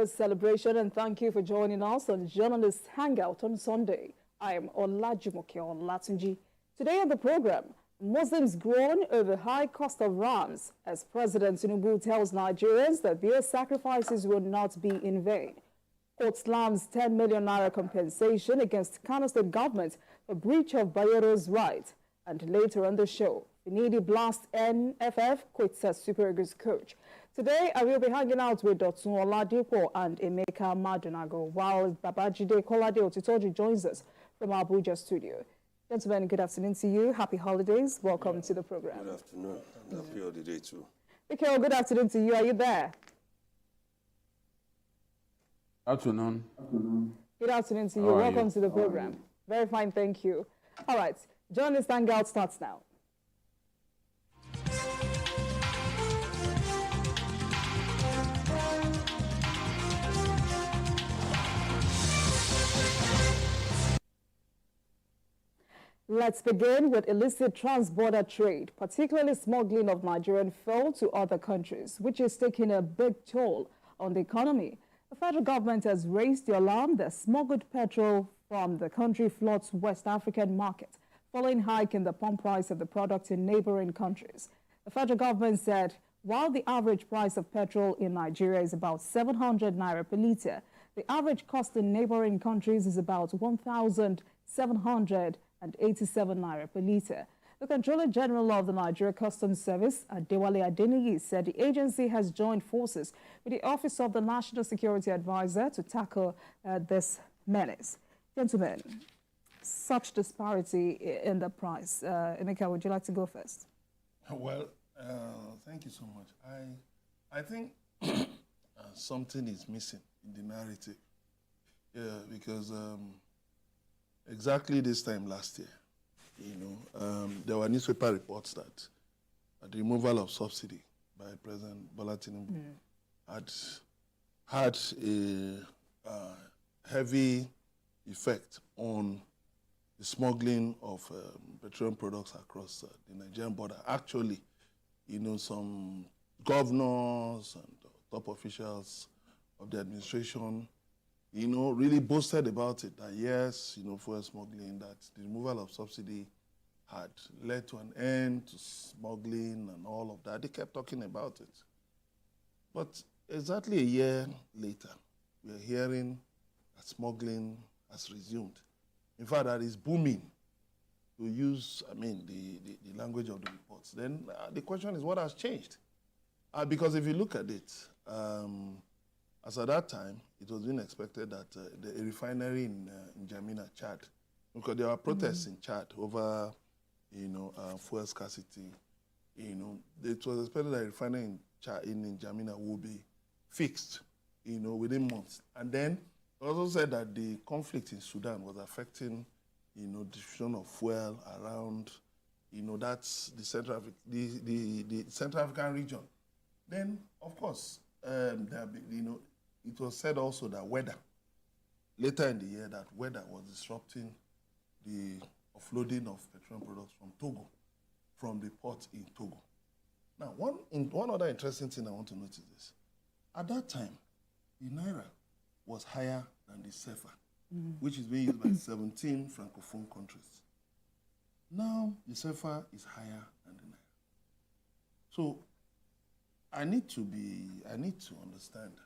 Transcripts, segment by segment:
Independence celebration, and thank you for joining us on Journalist Hangout on Sunday. I am Olajumoke Olatunji. Today on the program, Muslims groan over high cost of rams as President Tinubu tells Nigerians that their sacrifices will not be in vain. Court slams 10 million naira compensation against Kano State government for breach of Bayero's right. And later on the show, Finidi Blast NFF quits as Super Eagles coach. Today, I will be hanging out with Dotun Oladipo and Emeka Madunago, while Babajide Kolade Otitoji joins us from our Abuja studio. Gentlemen, good afternoon to you. Happy holidays. Welcome to the program. Good afternoon. And happy holiday too. Mikhail, good afternoon to you. Are you there? Afternoon. Good afternoon to you. Welcome to the program. Very fine, thank you. All right, Journalist Hangout starts now. Let's begin with illicit trans-border trade, particularly smuggling of Nigerian fuel to other countries, which is taking a big toll on the economy. The federal government has raised the alarm that smuggled petrol from the country floods West African market, following hike in the pump price of the product in neighboring countries. The federal government said while the average price of petrol in Nigeria is about 700 naira per litre, the average cost in neighboring countries is about 1,787 naira per litre. The Controller General of the Nigeria Customs Service, Adewale Adeniyi, said the agency has joined forces with the Office of the National Security Advisor to tackle this menace. Gentlemen, such disparity in the price. Emeka, would you like to go first? Well, thank you so much. I think something is missing in the narrative. Yeah, because exactly this time last year, there were newspaper reports that the removal of subsidy by President Bola Tinubu had a heavy effect on the smuggling of petroleum products across the Nigerian border. Actually, some governors and top officials of the administration, really boasted about it, that yes, fuel smuggling, that the removal of subsidy had led to an end to smuggling and all of that. They kept talking about it. But exactly a year later, we are hearing that smuggling has resumed. In fact, that is booming, to use, the language of the reports. Then the question is, what has changed? Because if you look at it, as at that time, it was being expected that the refinery in N'Djamena, Chad, because there were protests in Chad over, fuel scarcity. It was expected that the refinery in N'Djamena would be fixed, within months. And then it also said that the conflict in Sudan was affecting, distribution of fuel around, that's the Central African region. Then, of course, it was said also that weather, later in the year, that weather was disrupting the offloading of petroleum products from Togo, from the port in Togo. Now, one other interesting thing I want to notice is, at that time, the Naira was higher than the CFA, which is being used by 17 Francophone countries. Now, the CFA is higher than the Naira. So, I need to understand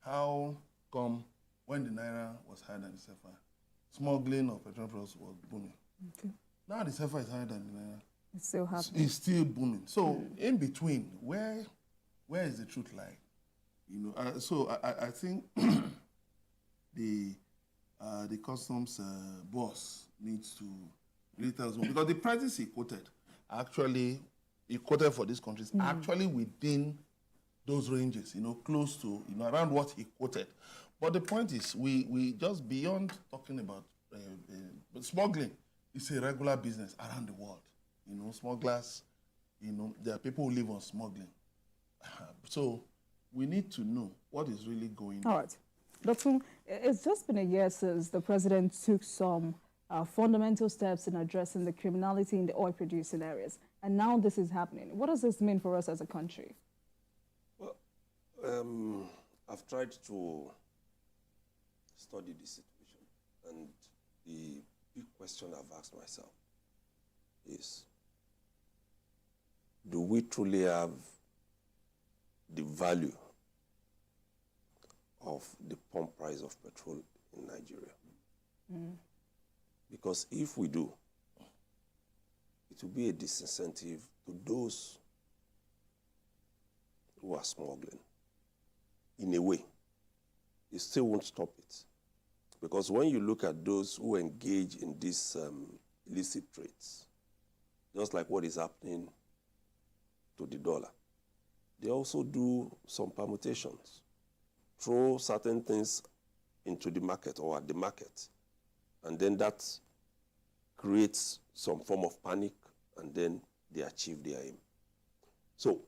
how come when the Naira was higher than the CFA, smuggling of petroleum products was booming. Okay. Now the CFA is higher than the Naira. It's still happening. It's still booming. So in between, where is the truth lie? So I think the customs boss needs to really tell us more, because the prices he quoted for these countries actually within those ranges, close to, around what he quoted. But the point is, we just beyond talking about smuggling, it's a regular business around the world. Smugglers, there are people who live on smuggling. So we need to know what is really going on. All right. Dr. It's just been a year since the president took some fundamental steps in addressing the criminality in the oil-producing areas. And now this is happening. What does this mean for us as a country? Well, I've tried to study the situation, and the big question I've asked myself is, do we truly have the value of the pump price of petrol in Nigeria? Because if we do, it will be a disincentive to those who are smuggling. In a way, it still won't stop it. Because when you look at those who engage in these illicit trades, just like what is happening to the dollar, they also do some permutations, throw certain things into the market or at the market, and then that creates some form of panic, and then they achieve their aim. So,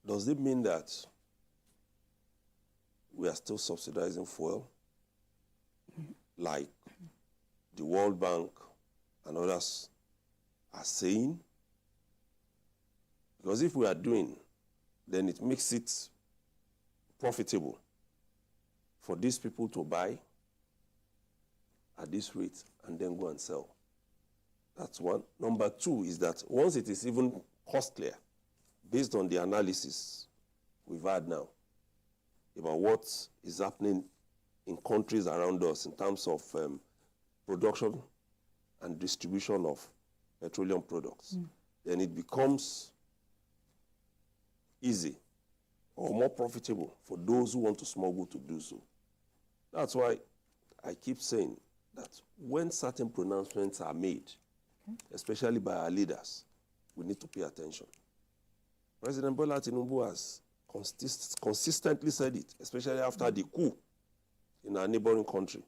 does it mean that we are still subsidizing fuel, like the World Bank and others are saying? Because if we are doing, then it makes it profitable for these people to buy at this rate and then go and sell. That's one. Number two is that once it is even costlier, based on the analysis we've had now about what is happening in countries around us in terms of production and distribution of petroleum products, then it becomes easy or more profitable for those who want to smuggle to do so. That's why I keep saying that when certain pronouncements are made, especially by our leaders, we need to pay attention. President Bola Tinubu has consistently said it, especially after the coup in our neighboring country,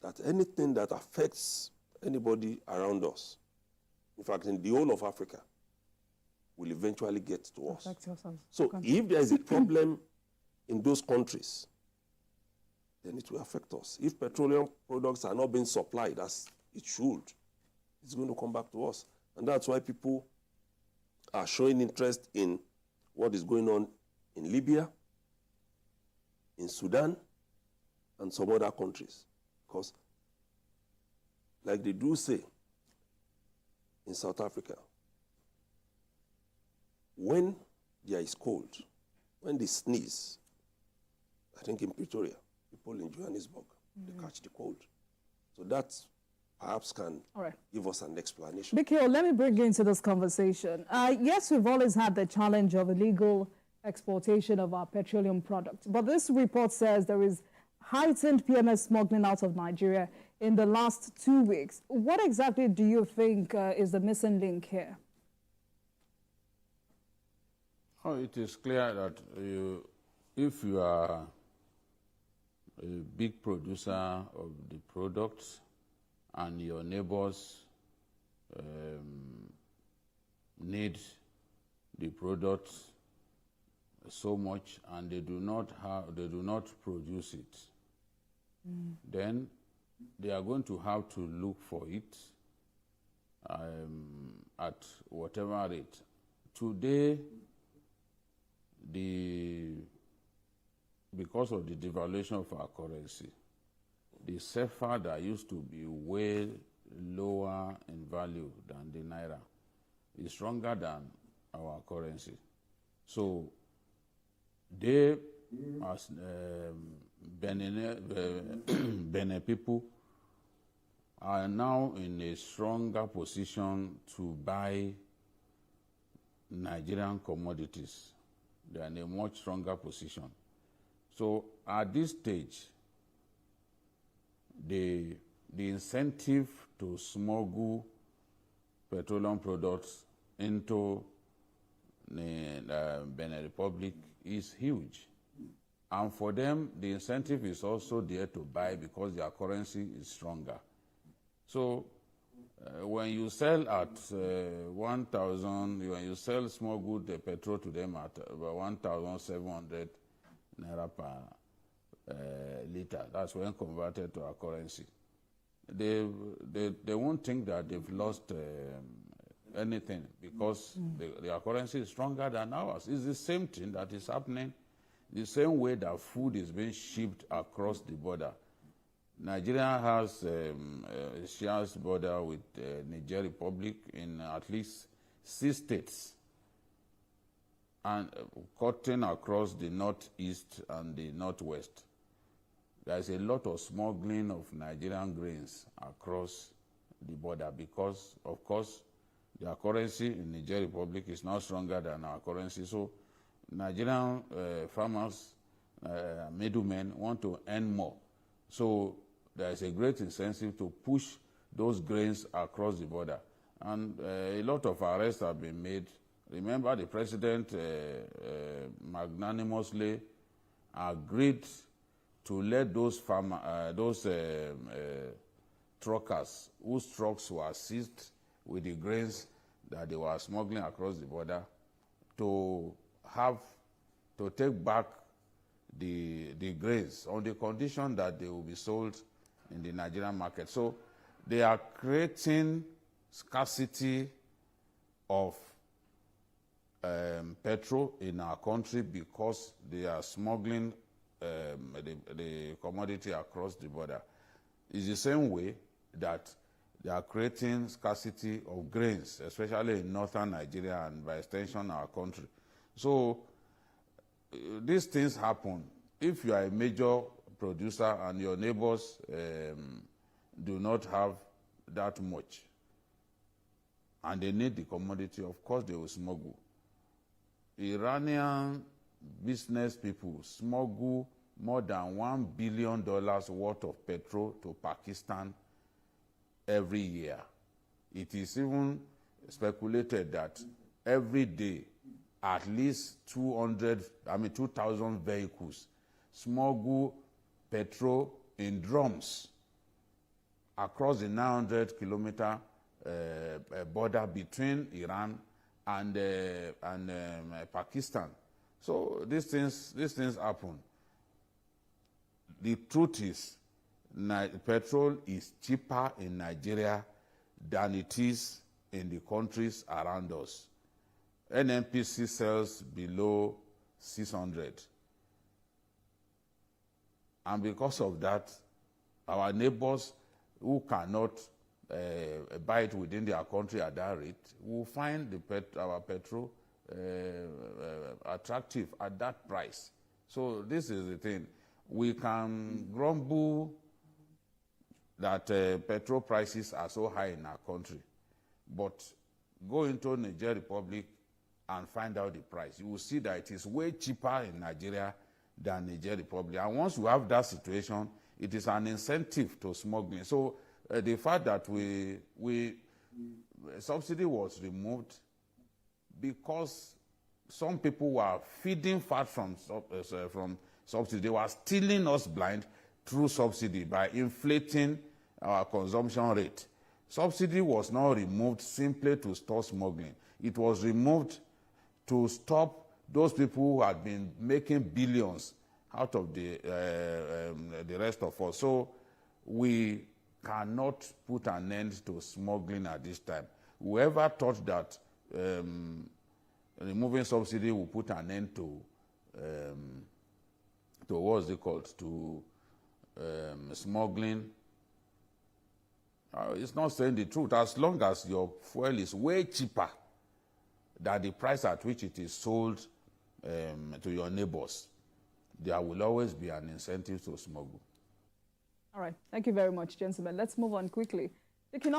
that anything that affects anybody around us, in fact, in the whole of Africa, will eventually get to us. So if there is a problem in those countries, then it will affect us. If petroleum products are not being supplied as it should, it's going to come back to us. And that's why people are showing interest in what is going on in Libya, in Sudan, and some other countries. Because, like they do say in South Africa, when there is cold, when they sneeze, I think in Pretoria, people in Johannesburg, they catch the cold. So that perhaps can give us an explanation. Bikio, let me bring you into this conversation. Yes, we've always had the challenge of illegal exportation of our petroleum products, but this report says there is heightened PMS smuggling out of Nigeria in the last 2 weeks. What exactly do you think is the missing link here? Oh, it is clear that if you are a big producer of the products and your neighbors need the products so much and they do not produce it, then they are going to have to look for it at whatever rate. Today, because of the devaluation of our currency, the CFA that used to be way lower in value than the Naira is stronger than our currency. So they, as Benin people, are now in a stronger position to buy Nigerian commodities. They are in a much stronger position. So at this stage, the incentive to smuggle petroleum products into the Benin Republic is huge. And for them, the incentive is also there to buy because their currency is stronger. So when you sell at 1,000, when you sell smuggled petrol to them at about 1,700 naira per liter, that's when converted to our currency. They won't think that they've lost anything because their currency is stronger than ours. It's the same thing that is happening The same way that food is being shipped across the border. Nigeria has shares border with Niger Republic in at least 6 states, and cutting across the northeast and the northwest. There is a lot of smuggling of Nigerian grains across the border because, of course, their currency in Niger Republic is not stronger than our currency. So Nigerian farmers, middlemen, want to earn more. So there is a great incentive to push those grains across the border. And a lot of arrests have been made. Remember, the president magnanimously agreed to let those truckers whose trucks were seized with the grains that they were smuggling across the border to take back the grains on the condition that they will be sold in the Nigerian market. So they are creating scarcity of petrol in our country because they are smuggling the commodity across the border. It's the same way that they are creating scarcity of grains, especially in northern Nigeria and by extension our country. So these things happen. If you are a major producer and your neighbors do not have that much and they need the commodity, of course they will smuggle. Iranian business people smuggle more than $1 billion worth of petrol to Pakistan every year. It is even speculated that every day at least 2,000 vehicles smuggle petrol in drums across the 900-kilometer border between Iran and Pakistan. So these things happen. The truth is, petrol is cheaper in Nigeria than it is in the countries around us. NNPC sells below 600. And because of that, our neighbors who cannot buy it within their country at that rate will find our petrol attractive at that price. So this is the thing. We can grumble that petrol prices are so high in our country, but go into Niger Republic and find out the price. You will see that it is way cheaper in Nigeria than Niger Republic. And once you have that situation, it is an incentive to smuggling. So the fact that subsidy was removed because some people were feeding fat from subsidy. They were stealing us blind through subsidy by inflating our consumption rate. Subsidy was not removed simply to stop smuggling. It was removed to stop those people who had been making billions out of the rest of us. So we cannot put an end to smuggling at this time. Whoever thought that removing subsidy will put an end to what's it called, to smuggling, it's not saying the truth. As long as your fuel is way cheaper than the price at which it is sold to your neighbors, there will always be an incentive to smuggle. All right. Thank you very much, gentlemen. Let's move on quickly.